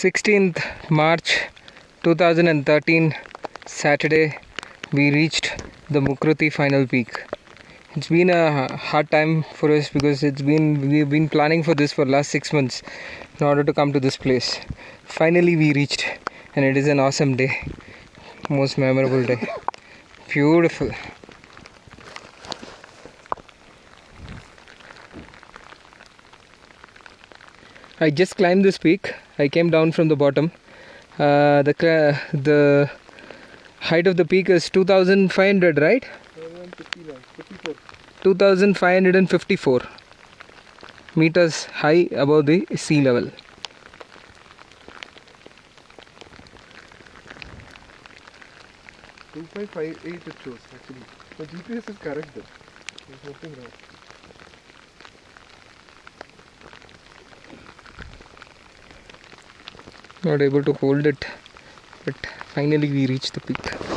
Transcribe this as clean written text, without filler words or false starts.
16th March 2013 Saturday, we reached the Mukruthi final peak. It's been a hard time for us because we've been planning for this for last 6 months in order to come to this place. Finally we reached, and it is an awesome day, most memorable day. Beautiful. I just climbed this peak. I came down from the bottom. The height of the peak is 2,500, right? 2,554 meters high above the sea level. .558 it shows actually. The GPS is correct there. There's nothing wrong. Not able to hold it, but finally we reached the peak.